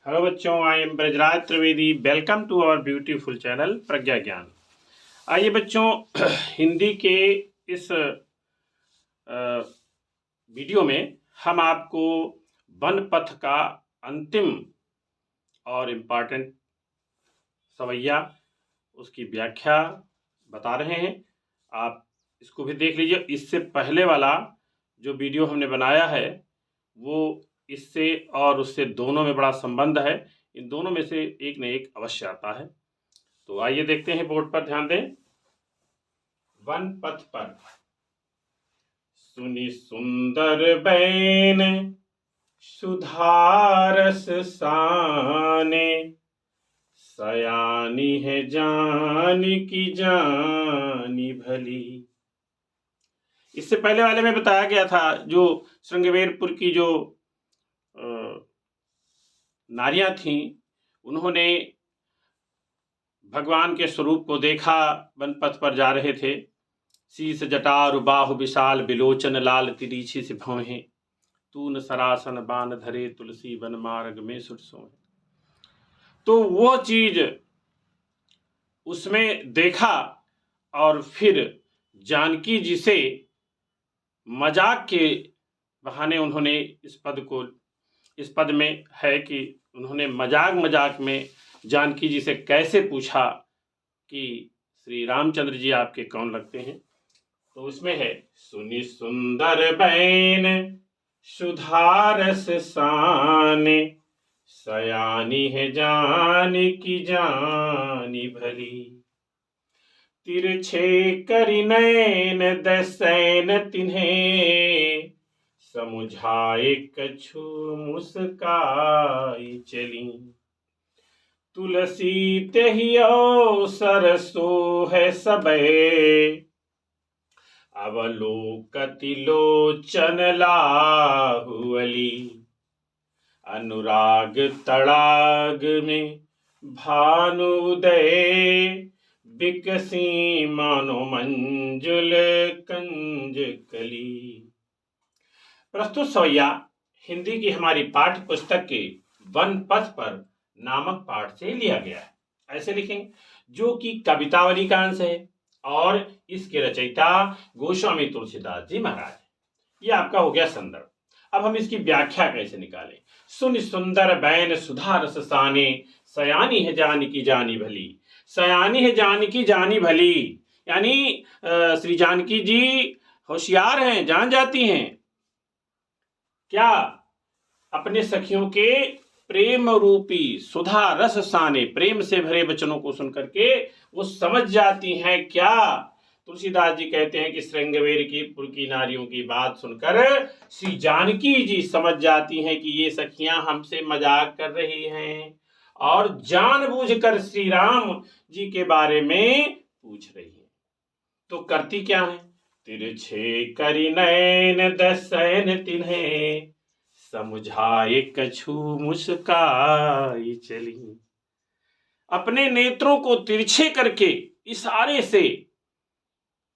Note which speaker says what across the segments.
Speaker 1: Hello बच्चों, I am Brajraj Trivedi. Welcome to our beautiful channel Pragya Gyan. आइए बच्चों, हिंदी के इस वीडियो में हम आपको वन पथ का अंतिम और इम्पॉर्टेंट सवैया, उसकी व्याख्या बता रहे हैं। आप इसको भी देख लीजिए। इससे पहले वाला जो वीडियो हमने बनाया है वो इससे और उससे दोनों में बड़ा संबंध है। इन दोनों में से एक न एक अवश्य आता है। तो आइए देखते हैं, बोर्ड पर ध्यान दें। वन पथ पर सुनी सुंदर बैन सुधारस साने, सयानी है जानी की जानी भली। इससे पहले वाले में बताया गया था, जो श्रृंगवेरपुर की जो नारियां थीं, उन्होंने भगवान के स्वरूप को देखा। वन पथ पर जा रहे थे। शीस जटारु बाहु विशाल, बिलोचन लाल तिरीछी से भौहें, तून सरासन बान धरे, तुलसी वन मार्ग में सुट सोए। तो वो चीज उसमें देखा और फिर जानकी जी से मजाक के बहाने उन्होंने इस पद में है कि उन्होंने मजाक में जानकी जी से कैसे पूछा कि श्री रामचंद्र जी आपके कौन लगते हैं। तो उसमें है, सुनी सुंदर बैन सुधारस साने, सयानी है जानी की जानी भली। तिरछे करि नैन दसैन तिन्हें, समुझाए कछु मुस्काई चली। तुलसी तेहि अवसर सोहै सबे, अवलोकति लोचन लाहुअली। अनुराग तड़ाग में भानुदय, बिकसी मानो मंजुल कंज कली। प्रस्तुत सवैया हिंदी की हमारी पाठ्य पुस्तक के वन पथ पर नामक पाठ से लिया गया है। ऐसे लिखेंगे, जो कि कवितावली का अंश है और इसके रचयिता गोस्वामी तुलसीदास जी महाराज। ये आपका हो गया संदर्भ। अब हम इसकी व्याख्या कैसे निकालें। सुन सुंदर बैन सुधा रस साने, सयानी है जानकी जानी भली। सयानी है जानकी जानी भली, यानी श्री जानकी जी होशियार हैं, जान जाती हैं। क्या? अपने सखियों के प्रेम रूपी सुधा रस साने, प्रेम से भरे वचनों को सुन करके वो समझ जाती हैं। क्या? तुलसीदास जी कहते हैं कि श्रृंगवेरपुर की नारियों की बात सुनकर श्री जानकी जी समझ जाती हैं कि ये सखियां हमसे मजाक कर रही हैं और जानबूझकर श्री राम जी के बारे में पूछ रही हैं। तो करती क्या है? तिरछे करि नैन दसैन तिन्हें, समुझाए कछु मुस्काई चली। अपने नेत्रों को तिरछे करके इशारे से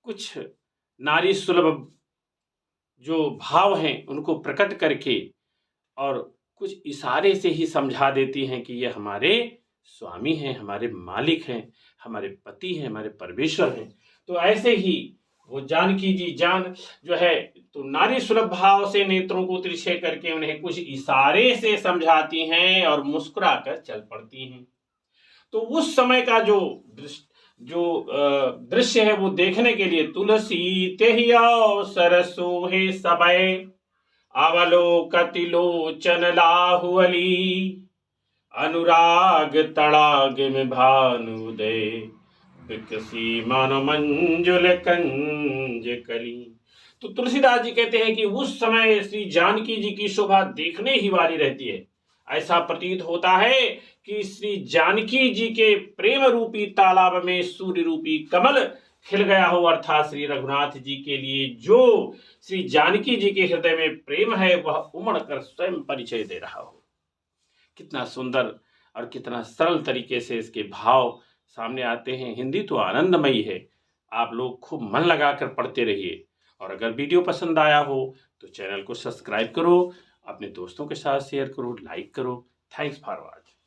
Speaker 1: कुछ नारी सुलभ जो भाव हैं उनको प्रकट करके और कुछ इशारे से ही समझा देती हैं कि ये हमारे स्वामी हैं, हमारे मालिक हैं, हमारे पति हैं, हमारे परमेश्वर हैं। तो ऐसे ही वो जानकी जी जो है, तो नारी सुलभ भाव से नेत्रों को तिरछे करके उन्हें कुछ इशारे से समझाती हैं और मुस्कुरा कर चल पड़ती हैं। तो उस समय का जो दृश्य है वो देखने के लिए, तुलसी तेहि अवसर सोहे सबे, अवलोकति लोचन लाहुअली। अनुराग तड़ाग में भानुदय, बिकसी मानो मंजुल कंज कली। तो तुलसीदास जी कहते हैं कि उस समय श्री जानकी जी की शोभा देखने ही वाली रहती है। ऐसा प्रतीत होता है कि श्री जानकी जी के प्रेम रूपी तालाब में सूर्य रूपी कमल खिल गया हो, अर्थात श्री रघुनाथ जी के लिए जो श्री जानकी जी के हृदय में प्रेम है वह उमड़ कर स्वयं परिचय दे रहा हो। कितना सुंदर और कितना सरल तरीके से इसके भाव सामने आते हैं। हिंदी तो आनंदमयी है। आप लोग खूब मन लगाकर पढ़ते रहिए और अगर वीडियो पसंद आया हो तो चैनल को सब्सक्राइब करो, अपने दोस्तों के साथ शेयर करो, लाइक करो, थैंक्स फॉर वॉचिंग।